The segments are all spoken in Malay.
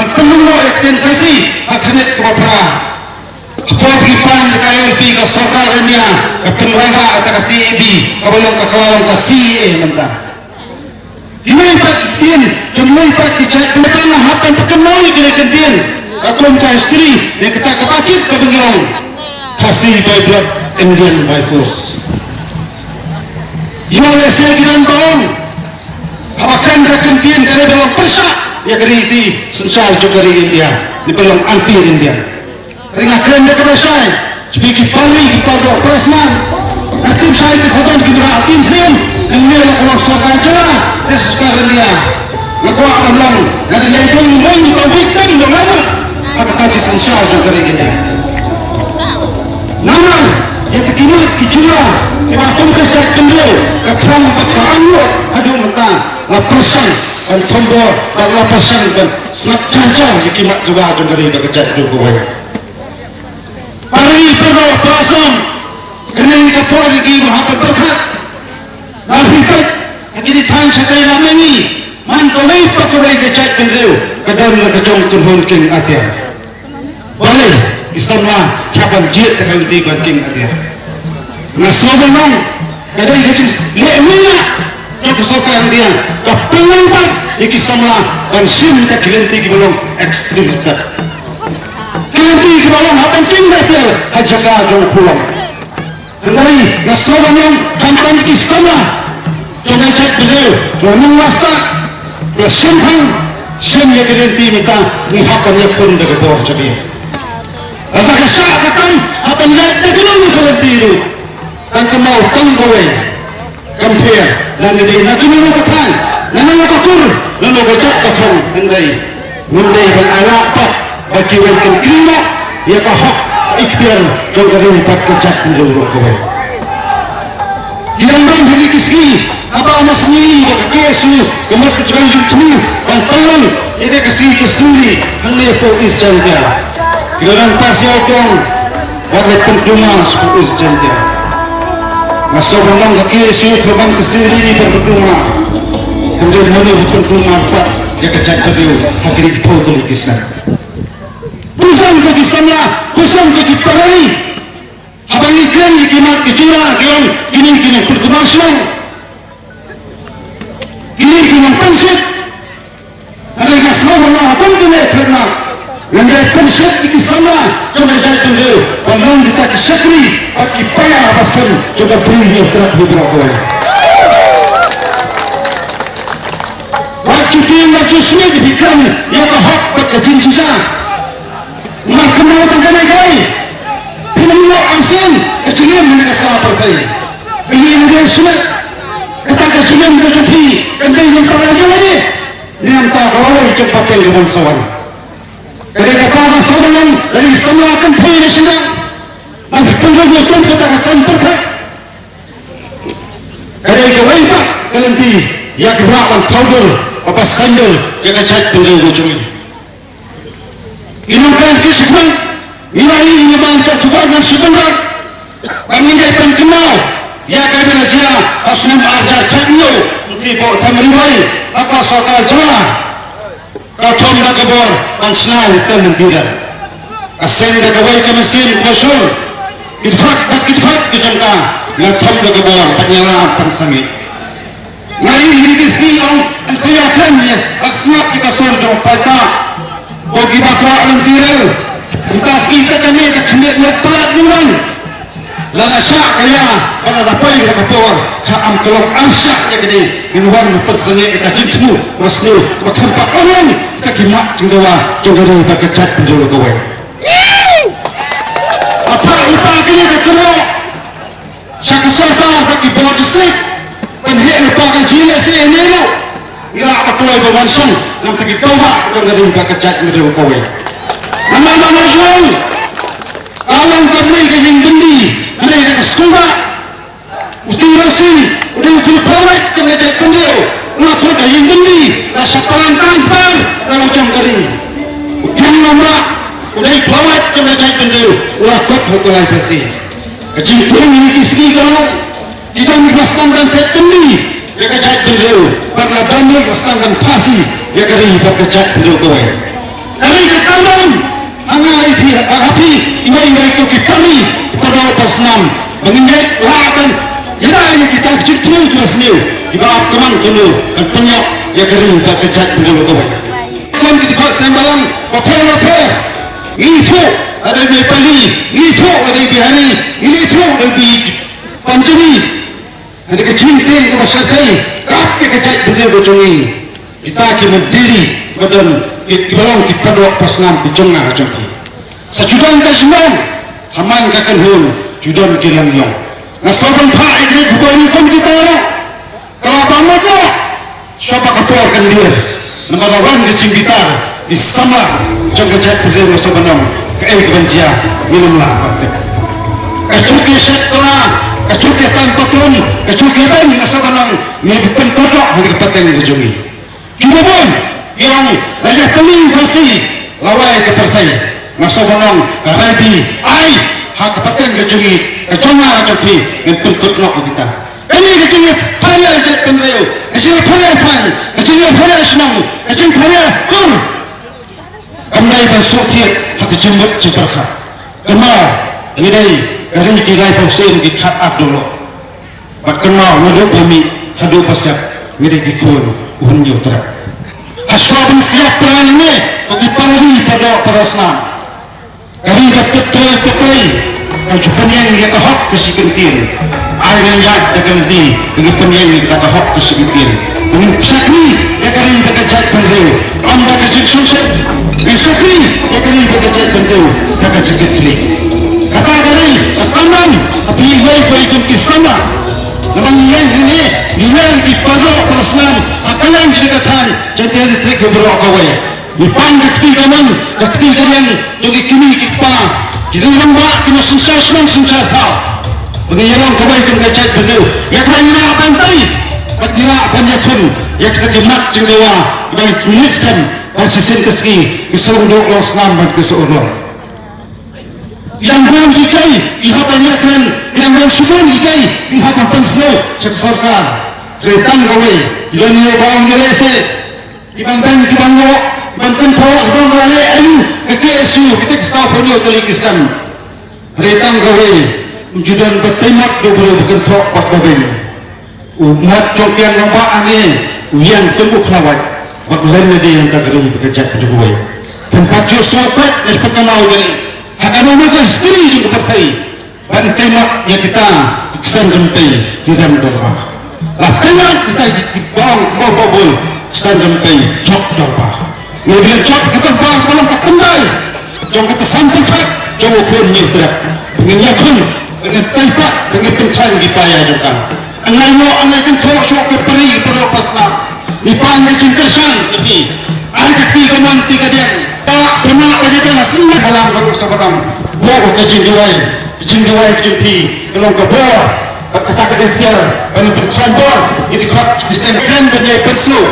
penunggu ekstensi akanet kepala Pagi-pagi KLP ke sokalnya ke peneraga atau ke CEB kebalong ke kawalan ke CE mentah ini pak ikhtian cuma pak kejahit penekana hapan terkenal kena kentian kakum ke istri yang kita kepakit ke benggirong kasih by blood Indian by force yang saya kiran baong apakan ke kentian kena belong persak ya kena iti sensal juga dari India di belong anti India ringa kerenda kebesaran sebagai pali kepada presman atim saya kesedan kira atim sen yang nilai kalau sahaja sekarang dia lekwa alam dan yang pun victim dengan apa kaji sensal juga ini nama yang terkimat kicura dimakan kecak kendil keterang berkaan aduh mentah lapasan dan tombol dan lapasan dan snap cancang dikimat juga ini kecak juga Pari perlu pasang kenai kapal lagi mahapat berkat nafifat kini tan sekali lama ni man kawai pakai kecak kendil kadang nak kacung turun king atia boleh Islamlah kapan jid sekali tiga king atia nasoban nong kadang kacung lemina jauh sokan dia kapelan Islamlah dan sim tak kelentik belum ekstrim step kelentik belum apa tinggal dia hajaka jauh pulang hendai nasoban yang kantan Islamlah coba cek beliau lalu wastak plus simpang sim yang kelentik minta ni hapannya pun dekat bawah jadi rasa kesal katan apa lihat dekat kelentik itu dan kemau tanggawe compare dan ini nanti minum katan nanti kakur lalu baca kafang hendai kan ala pak bagi welcome kelima ya kahak ikhtiar jangka ini empat kecak menjauh kowe Gilambang jadi kiski apa amasni baka kesu kemar kecuali jumtuni dan tolong ini kasih kesuli hanya po isjanja Gilambang pasial kong wala penkluma suku isjanja masobrang kesu kebang kesiri di penkluma hanya mana penkluma empat jaga cak tadi hakiri po tuli kisah Pusan bagi sana, pusan bagi parali. Abang iklan dikimat kecura, gini perkemasang, gini penset. Ada yang semua orang pun kena kermas. Nanti penset di sana, coba jatuh dulu. Pandang kita kesakri, pati payah paskan, coba beri dia terak beberapa. Waktu yang baju semua dibikin, yang hak berkecil sisa. Mak kenal tangga naik pinamilo asin kecilnya mereka salah percaya ini dia sulit kata kecilnya mereka cuci kata yang tak lagi lagi yang tak kalau ikut pakai dengan sawan kata kata sawan dari semua akan pergi di sini dan pengguna itu kata kesan perkat kata kawai pak kelanti ya keberakan powder apa sandal kata cat pengguna ujung Inumkan kisah ilahi nyebantar kebagan sebenar pemindahkan kenal ya kami aja asnam ajar kanyo menteri bawa tamriwai apa sokal jela katom na kabor pansnau temen tidak asen na kabay kamasin masyur kitfat kitangka ngatom na kabor panyalaan pansangit ngayon hindi kisiyong ang sayakan niya asnap kita sorjong pata bagi bakwa alam tirel entah kita kanya kanya lepat niman lala syak kaya pada dapai kita kapawar kaam tolong ansyak ya gede minuan persenya kita jitmu masnu makampak orang kita kimak cenggawa cenggawa kita cat penjuru kawe apa kita kini ketemu syak serta bagi bawah distrik penhek lepakan jina si enero ila ketua berlangsung dalam segi taubat dan dari kecak menjadi kowe. Nama Jul, alam kami kejeng bendi, ada yang sekolah, utirasi, udah ukir kawat kejak bendi, lapor kejeng bendi, rasa pelan tampar dalam jam kering. Ujung nama, udah kawat kejak bendi, lapor fertilisasi. Kejeng ini kiski kalau tidak dipasangkan set bendi. Ya kecak beliau, pada damai pasangan pasi, ya kari pada kecak beliau kowe. Dari kekalan angai api iwai itu kipari kepada pasnam mengingat lakan jadi kita kecil kelas new ibarat teman dulu dan penyok ya kering tak kejat dulu kawan kan kita sembalang apa itu ada di pagi itu ada di hari itu ada di pancuri ada kecil ke masyarakat tak kejat dulu cungi kita kena diri badan ibalang kita dua pasnam pijongah cungi sejudan kajmon haman kakan hun judan kilang yong nasaban pa ikri kubani kon kita kalau bangun ko siapa kapuarkan dia namarawan kecing kita isama jong kejat berdiri nasabanong kael kebencia minumlah bakti kacuki setla kacuki tanpatun kacuki ban nasabanong ngibipin kodok ngibipateng ujungi kibabon yang layak teling fasi lawai kepertai nasabanong karabi ai hak pateng kejungi keconga copi ngepun kodok kita ini kecil payah jet penreu kecil payah senang kecil payah kembali bersuciat hak jembut ciparka kemau ini dari kilai pausin di kat abdullah pak kemau nudup kami hadu pasyak ini dikun unyu terak asabun siap peran ini bagi parari pada perasaan kami dapat terai kau penyang yang hak kesigentin air yang dengan di dengan penyang yang kita hak kesigentin dengan sakri yang kami berkejat berdeu anda kecil susah sakri yang kami berkejat berdeu kakak cekit klik kata kami kataman tapi iwai itu kisana memang yang ini nilai di padok perasaan akalan jadi katakan jadi listrik beberapa kawai Ipan kekti kaman, kekti kalian jogi kini kita kita lembak kena susah senang susah tau mengiyalang kebaikan kecil berdeu ya kena pantai berkira banyakun ya kita jemat jengdewa baik tuliskan pasisen keski keserunduk losnam dan keseorang yang belum dikai iha banyakkan yang belum susun dikai iha pensiu seksarkan keretang kawai tidak nilai bawang nilese dibantang dibangok bantuan kawak bang lalai ayu kekesu kita kesal punya telikiskan retang kawai menjudan bertemat dua bukan tok pak babin umat cokian nampak ani uyan tembuk lawat bak lain dia yang tak kering bekerja kedua tempat sopat dan perkenal ini akan mereka istri juga bertai dan temat yang kita kesan gempai kiram doa lah temat kita bang bobol kesan gempai cok doa Ngebilang cok kita bahas malam tak kendai jom kita sampaikan jom ukun nyutrak dengan yakun dengan tempat dengan penkhan dipayah juga anai mo anai kan tok syok ke peri perlu pasna dipanya cingkersan tapi ada tiga manti kadian tak pernah kadian singa dalam kalau sabatam boh ke jindiwai kejimpi kalau ke boh kata ikhtiar dan berkhandor itu khat disengkan banyai persu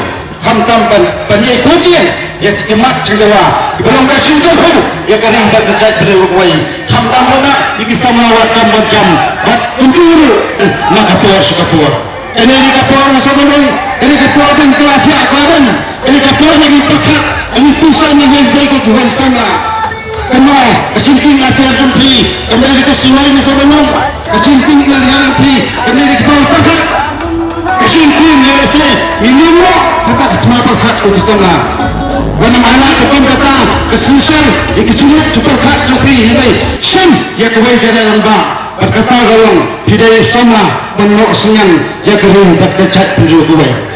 hamtam banyai kudian ya tikimat cengdewa belum kacung kau ya kering tak kejat berwai hamtam mana ikisam lawatan macam bat kunjuru maka puar suka puar ini kapuar masalah ini kapuar yang kelas ya kawan ini kapuar yang pekat ini pusat yang baik Tuhan sana kenal kecinting ajar jumpi kembali ke sungai sebelum kecinting yang jumpi kembali ke bawah pekat kecinting nilai minum kata cuma pekat urusannya mana-mana kepun kata kesusah ikicunat cukup khas jumpi ini sen ya kawai kaya lembak berkata gawang hidayah sama menok senang ya kering berkecat penjual kawai